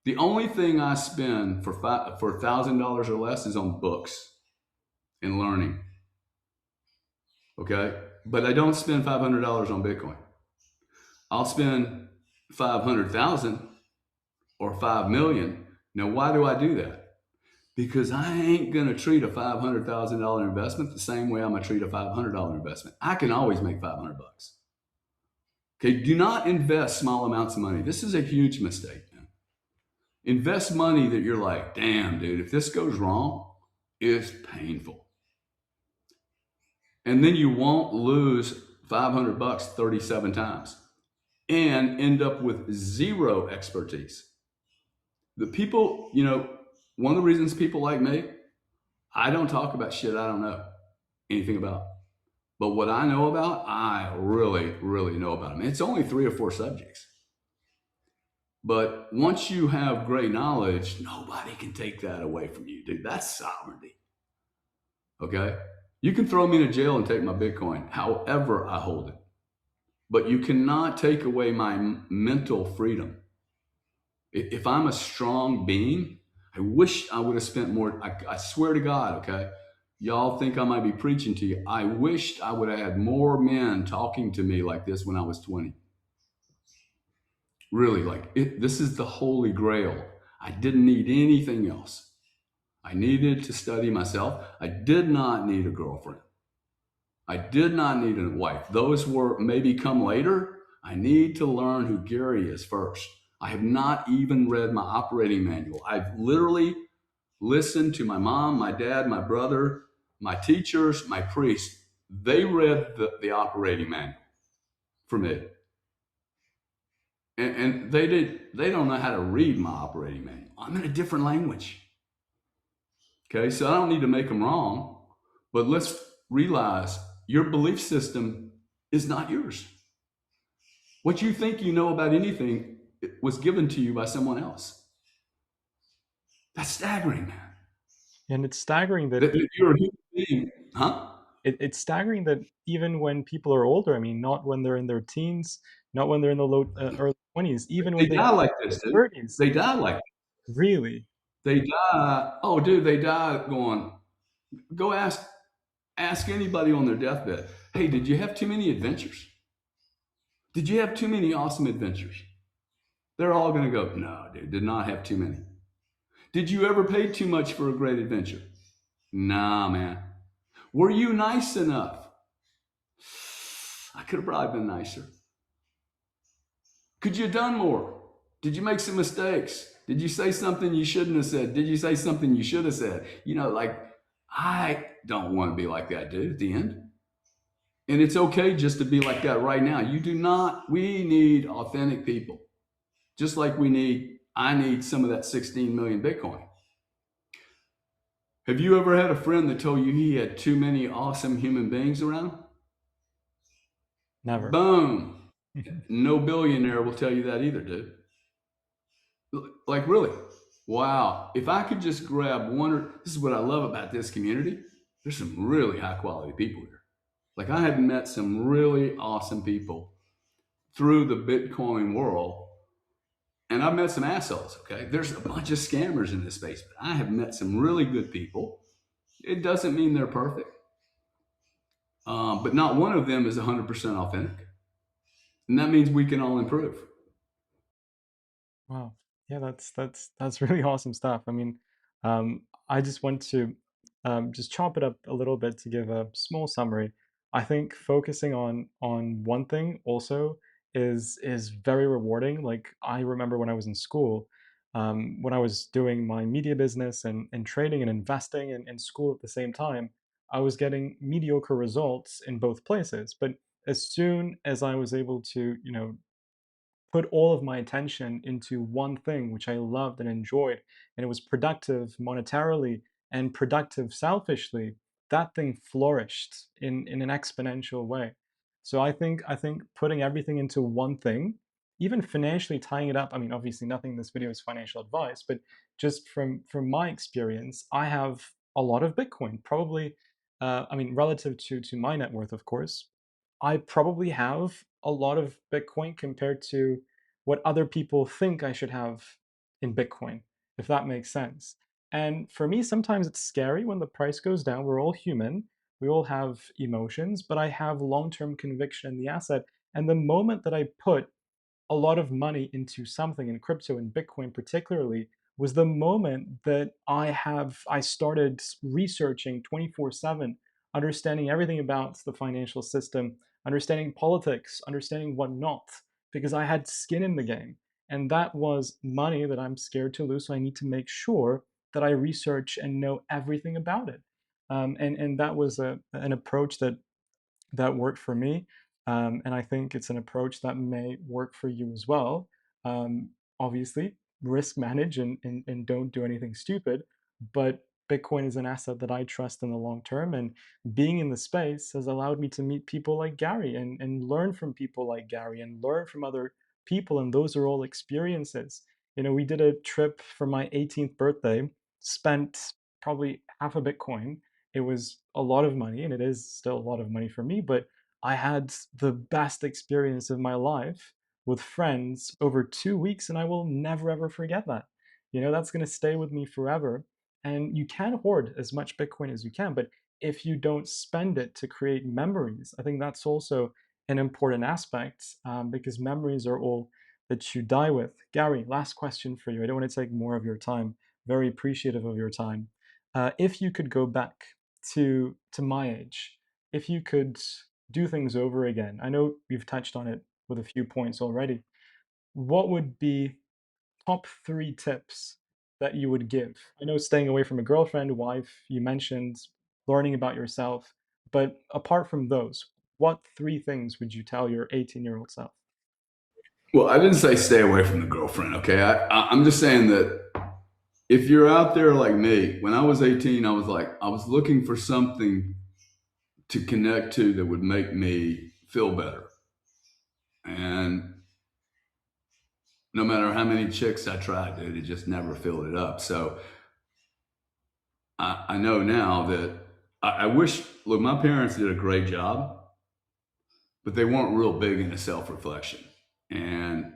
The only thing I spend for $1,000 or less is on books and learning. Okay, but I don't spend $500 on Bitcoin. I'll spend 500,000 or 5 million. Now, why do I do that? Because I ain't gonna treat a $500,000 investment the same way I'm gonna treat a $500 investment. I can always make 500 bucks. Okay, do not invest small amounts of money. This is a huge mistake, man. Invest money that you're like, damn, dude, if this goes wrong, it's painful. And then you won't lose 500 bucks 37 times and end up with zero expertise. The people, one of the reasons people like me, I don't talk about shit I don't know anything about. But what I know about, I really, really know about. I mean, it's only 3 or 4 subjects. But once you have great knowledge, nobody can take that away from you, dude. That's sovereignty. Okay? You can throw me in a jail and take my Bitcoin, however I hold it. But you cannot take away my mental freedom. If I'm a strong being, I wish I would have spent more. I swear to God, okay? Y'all think I might be preaching to you. I wished I would have had more men talking to me like this when I was 20. Really, this is the holy grail. I didn't need anything else. I needed to study myself. I did not need a girlfriend. I did not need a wife. Those were maybe come later. I need to learn who Gary is first. I have not even read my operating manual. I've literally listened to my mom, my dad, my brother, my teachers, my priest. They read the operating manual for me. And they don't know how to read my operating manual. I'm in a different language. Okay, so I don't need to make them wrong, but let's realize your belief system is not yours. What you think you know about anything was given to you by someone else. That's staggering, man. And it's staggering that That you're a human being, huh? it's staggering that even when people are older, I mean, not when they're in their teens, not when they're in the early 20s, even They when they die get like to this, dude. 30s, They die like really. they die. Oh, dude, they die going. Go ask anybody on their deathbed. Hey, did you have too many adventures? Did you have too many awesome adventures? They're all going to go, no, dude, did not have too many. Did you ever pay too much for a great adventure? Nah, man. Were you nice enough? I could have probably been nicer. Could you have done more? Did you make some mistakes? Did you say something you shouldn't have said? Did you say something you should have said? I don't want to be like that, dude, at the end. And it's okay just to be like that right now. You do not, we need authentic people. Just like I need some of that 16 million Bitcoin. Have you ever had a friend that told you he had too many awesome human beings around? Never. Boom. No billionaire will tell you that either, dude. Like, really. Wow. If I could just grab this is what I love about this community. There's some really high quality people here. Like, I have met some really awesome people through the Bitcoin world. And I've met some assholes, okay? There's a bunch of scammers in this space, but I have met some really good people. It doesn't mean they're perfect, but not one of them is 100% authentic. And that means we can all improve. Wow. Yeah, that's really awesome stuff. I mean, I just want to just chop it up a little bit to give a small summary. I think focusing on one thing also is very rewarding. Like I remember when I was in school, when I was doing my media business and trading and investing in school at the same time, I was getting mediocre results in both places. But as soon as I was able to, put all of my attention into one thing, which I loved and enjoyed, and it was productive monetarily and productive selfishly, that thing flourished in an exponential way. So I think putting everything into one thing, even financially tying it up. I mean, obviously, nothing in this video is financial advice, but just from my experience, I have a lot of Bitcoin. Probably, I mean, relative to my net worth, of course, I probably have a lot of Bitcoin compared to what other people think I should have in Bitcoin, if that makes sense. And for me, sometimes it's scary when the price goes down. We're all human, we all have emotions, but I have long term conviction in the asset. And the moment that I put a lot of money into something in crypto and Bitcoin particularly was the moment that I started researching 24/7, understanding everything about the financial system, understanding politics, understanding what not, because I had skin in the game. And that was money that I'm scared to lose. So I need to make sure that I research and know everything about it. And that was an approach that worked for me. And I think it's an approach that may work for you as well. Obviously, risk manage and don't do anything stupid. But Bitcoin is an asset that I trust in the long term. And being in the space has allowed me to meet people like Gary and learn from people like Gary and learn from other people. And those are all experiences. You know, we did a trip for my 18th birthday, spent probably half a Bitcoin. It was a lot of money, and it is still a lot of money for me, but I had the best experience of my life with friends over 2 weeks, and I will never, ever forget that. You know, that's gonna stay with me forever, and you can hoard as much Bitcoin as you can, but if you don't spend it to create memories, I think that's also an important aspect, because memories are all that you die with. Gary, last question for you. I don't want to take more of your time. Very appreciative of your time. If you could go back to my age, if you could do things over again, I know you've touched on it with a few points already. What would be top 3 tips that you would give? I know staying away from a girlfriend, wife, you mentioned learning about yourself, but apart from those, what 3 things would you tell your 18-year-old self? Well, I didn't say stay away from the girlfriend. Okay, I'm just saying that if you're out there like me, when I was 18, I was looking for something to connect to that would make me feel better. And no matter how many chicks I tried, dude, it just never filled it up. So I know now that I wish, look, my parents did a great job, but they weren't real big into self reflection. And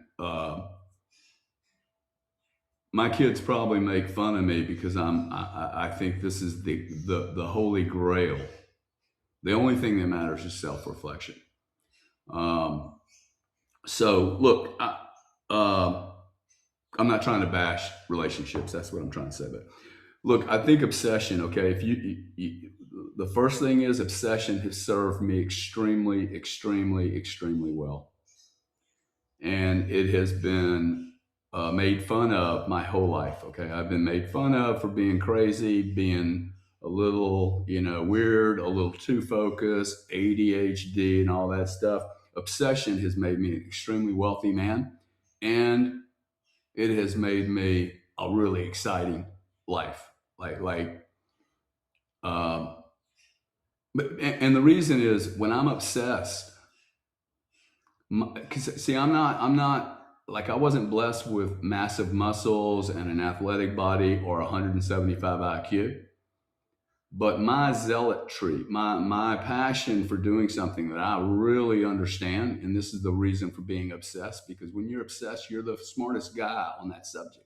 my kids probably make fun of me because I think this is the holy grail. The only thing that matters is self reflection. Um, so look, I'm not trying to bash relationships. That's what I'm trying to say. But look, I think obsession. Okay, if the first thing is obsession has served me extremely, extremely, extremely well, and it has been made fun of my whole life. Okay, I've been made fun of for being crazy, being a little, weird, a little too focused, ADHD, and all that stuff. Obsession has made me an extremely wealthy man, and it has made me a really exciting life. Like, um, but and the reason is when I'm obsessed, because see, I'm not like I wasn't blessed with massive muscles and an athletic body or 175 IQ. But my zealotry, my passion for doing something that I really understand, and this is the reason for being obsessed, because when you're obsessed, you're the smartest guy on that subject,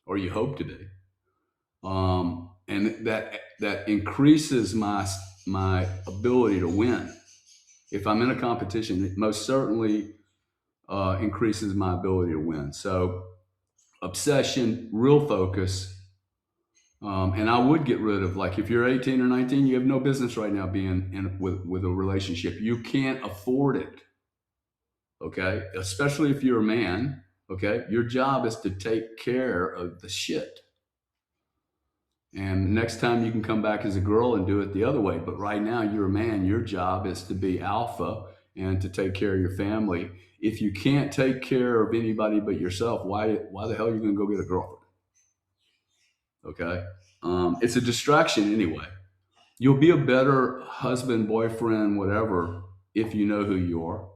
or you hope to be. And that increases my ability to win. If I'm in a competition, it most certainly increases my ability to win. So obsession, real focus, and I would get rid of, like, if you're 18 or 19, you have no business right now being with a relationship. You can't afford it. Okay, especially if you're a man. Okay, your job is to take care of the shit. And next time you can come back as a girl and do it the other way. But right now you're a man. Your job is to be alpha and to take care of your family. If you can't take care of anybody but yourself, why the hell are you going to go get a girlfriend? Okay, it's a distraction anyway. You'll be a better husband, boyfriend, whatever, if you know who you are.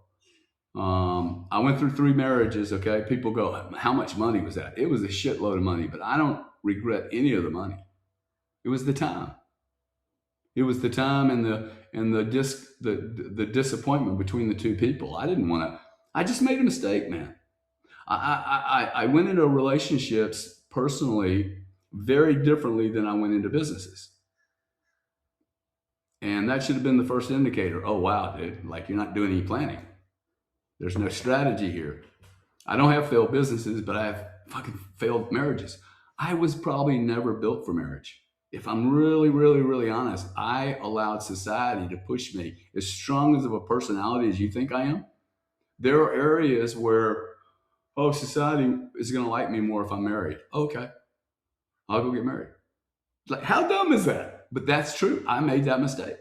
I went through 3 marriages. Okay, people go, "How much money was that?" It was a shitload of money, but I don't regret any of the money. It was the time. It was the time and the disappointment between the two people. I didn't want to. I just made a mistake, man. I went into relationships personally very differently than I went into businesses, and that should have been the first indicator. Oh wow, dude! Like you're not doing any planning. There's no strategy here. I don't have failed businesses, but I have fucking failed marriages. I was probably never built for marriage. If I'm really, really, really honest, I allowed society to push me. As strong as of a personality as you think I am, there are areas where, oh, society is going to like me more if I'm married. Okay, I'll go get married. Like, how dumb is that? But that's true. I made that mistake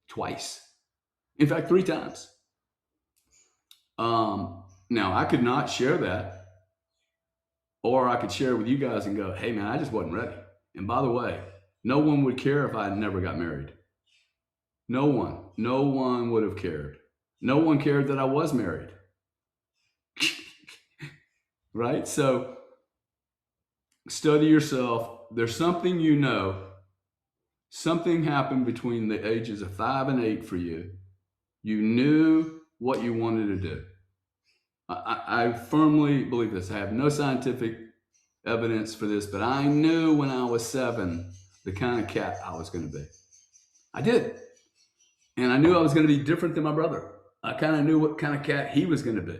twice. In fact, 3 times. Now, I could not share that, or I could share it with you guys and go, hey, man, I just wasn't ready. And by the way, no one would care if I never got married. No one. No one would have cared. No one cared that I was married. Right? So study yourself. There's something you know. Something happened between the ages of 5 and 8 for you. You knew what you wanted to do. I firmly believe this. I have no scientific evidence for this, but I knew when I was 7 the kind of cat I was going to be. I did. And I knew I was going to be different than my brother. I kind of knew what kind of cat he was going to be.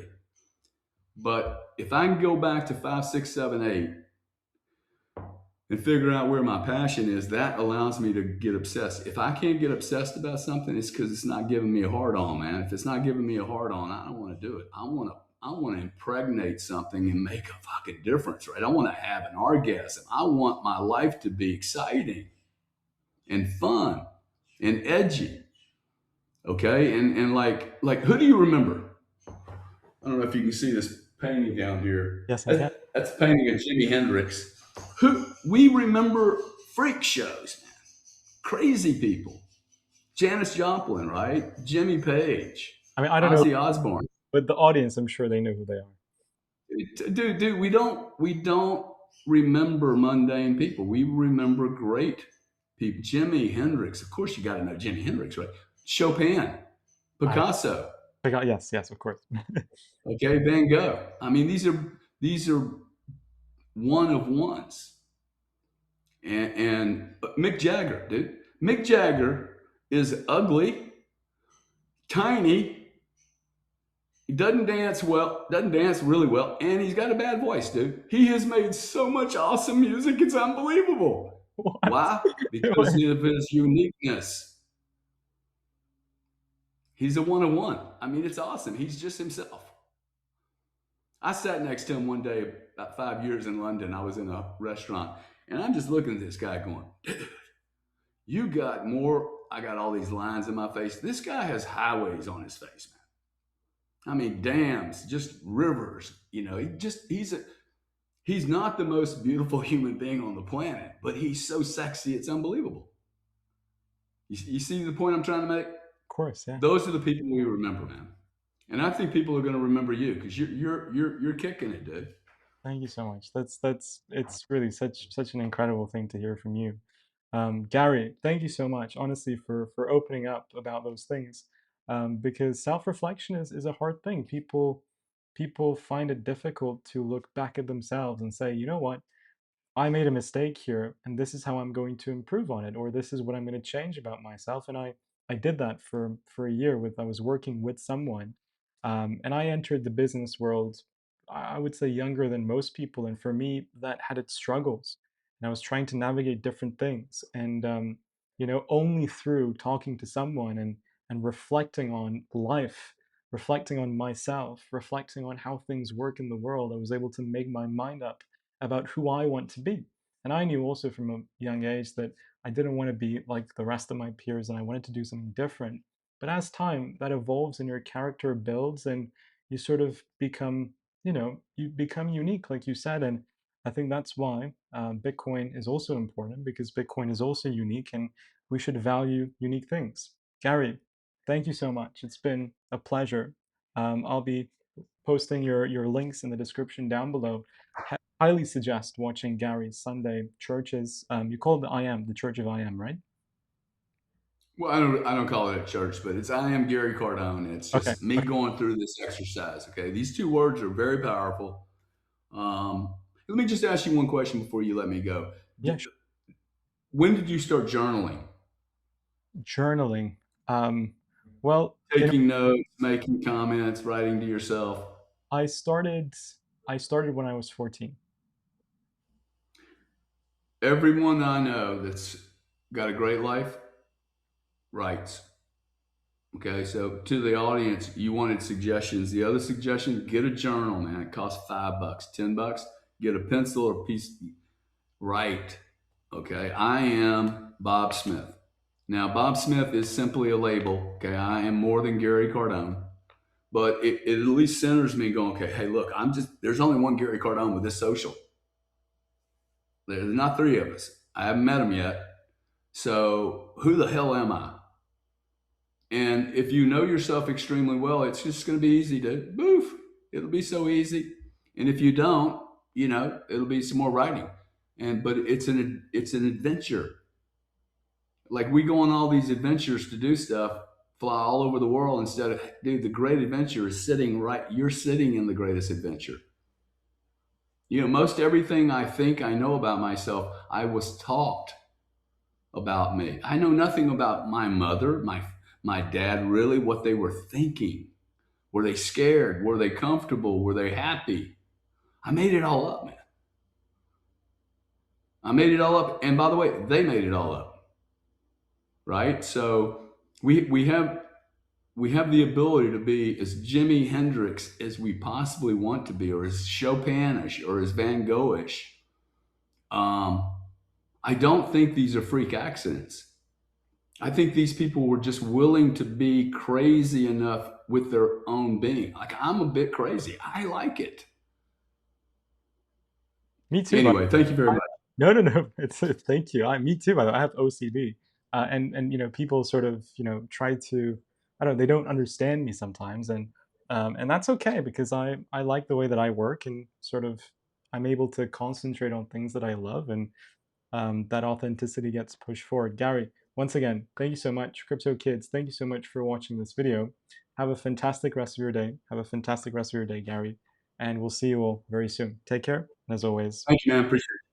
But if I can go back to 5, 6, 7, 8 and figure out where my passion is, that allows me to get obsessed. If I can't get obsessed about something, it's because it's not giving me a hard on, man. If it's not giving me a hard on, I don't want to do it. I want to impregnate something and make a fucking difference, right? I want to have an orgasm. I want my life to be exciting and fun and edgy. Okay, and like who do you remember? I don't know if you can see this painting down here. Yes, I can. That's a painting of Jimi Hendrix. Who we remember freak shows, man. Crazy people. Janis Joplin, right? Jimmy Page, I mean, I don't know, Ozzy Osbourne. but the audience, I'm sure they know who they are. Dude, we don't remember mundane people. We remember great people. Jimi Hendrix, of course, you got to know Jimi Hendrix, right? Chopin, I Picasso, forgot. Yes, yes, of course. okay, Van Gogh. I mean, these are one of ones. And Mick Jagger, dude. Mick Jagger is ugly, tiny. He doesn't dance really well, and he's got a bad voice, dude. He has made so much awesome music, it's unbelievable. What? Why? Because of his uniqueness. He's a one of one. I mean, it's awesome. He's just himself. I sat next to him one day about 5 years in London. I was in a restaurant, and I'm just looking at this guy going, dude, you got more. I got all these lines in my face. This guy has highways on his face, man. I mean, dams, just rivers. He's not the most beautiful human being on the planet, but he's so sexy, it's unbelievable. You see the point I'm trying to make? Of course, yeah. Those are the people we remember, man. And I think people are going to remember you because you're kicking it, dude. Thank you so much. That's it's really such an incredible thing to hear from you. Gary, thank you so much, honestly, for opening up about those things. Because self-reflection is a hard thing. People find it difficult to look back at themselves and say, you know what? I made a mistake here, and this is how I'm going to improve on it, or this is what I'm going to change about myself. And I did that for a year. With I was working with someone, and I entered the business world. I would say younger than most people, and for me, that had its struggles. And I was trying to navigate different things, and only through talking to someone and reflecting on life, reflecting on myself, reflecting on how things work in the world, I was able to make my mind up about who I want to be. And I knew also from a young age that I didn't want to be like the rest of my peers and I wanted to do something different. But as time that evolves and your character builds and you sort of become, you become unique, like you said. And I think that's why Bitcoin is also important, because Bitcoin is also unique and we should value unique things. Gary, thank you so much. It's been a pleasure. I'll be posting your links in the description down below. Highly suggest watching Gary's Sunday churches. You call it the IM, the Church of IM, right? Well, I don't call it a church, but it's I am Gary Cardone. It's Okay. just me Okay. going through this exercise. Okay, these two words are very powerful. Let me just ask you one question before you let me go. Yeah. When did you start journaling? Journaling. Um, well, Taking notes, making comments, writing to yourself. I started I started when I was 14. Everyone I know that's got a great life writes. Okay, so to the audience, you wanted suggestions. The other suggestion: get a journal, man. It costs $5, $10. Get a pencil or piece. Write. Okay, I am Bob Smith. Now, Bob Smith is simply a label. Okay, I am more than Gary Cardone, but it at least centers me going, okay, hey, look, there's only one Gary Cardone with this social. There's not three of us. I haven't met him yet. So who the hell am I? And if you know yourself extremely well, it's just going to be easy to boof. It'll be so easy. And if you don't, it'll be some more writing. But it's an adventure. Like we go on all these adventures to do stuff, fly all over the world instead of, dude, the great adventure is sitting right. You're sitting in the greatest adventure. Most everything I think I know about myself, I was taught about me. I know nothing about my mother, my dad, really, what they were thinking. Were they scared? Were they comfortable? Were they happy? I made it all up, man. I made it all up. And by the way, they made it all up, right? So we have the ability to be as Jimi Hendrix as we possibly want to be, or as Chopinish, or as Van Goghish. Um, I don't think these are freak accidents. I think these people were just willing to be crazy enough with their own being. Like I'm a bit crazy. I like it. Me too, but Anyway, thank you very much. no, no, no. Thank you. Me too. By the way, I have OCD, and people sort of try to, I don't know, they don't understand me sometimes, and that's okay, because I like the way that I work, and sort of I'm able to concentrate on things that I love, and that authenticity gets pushed forward. Gary, once again, thank you so much. Crypto Kids, thank you so much for watching this video. Have a fantastic rest of your day. Have a fantastic rest of your day, Gary. And we'll see you all very soon. Take care. And as always, Thank you, man. Appreciate it.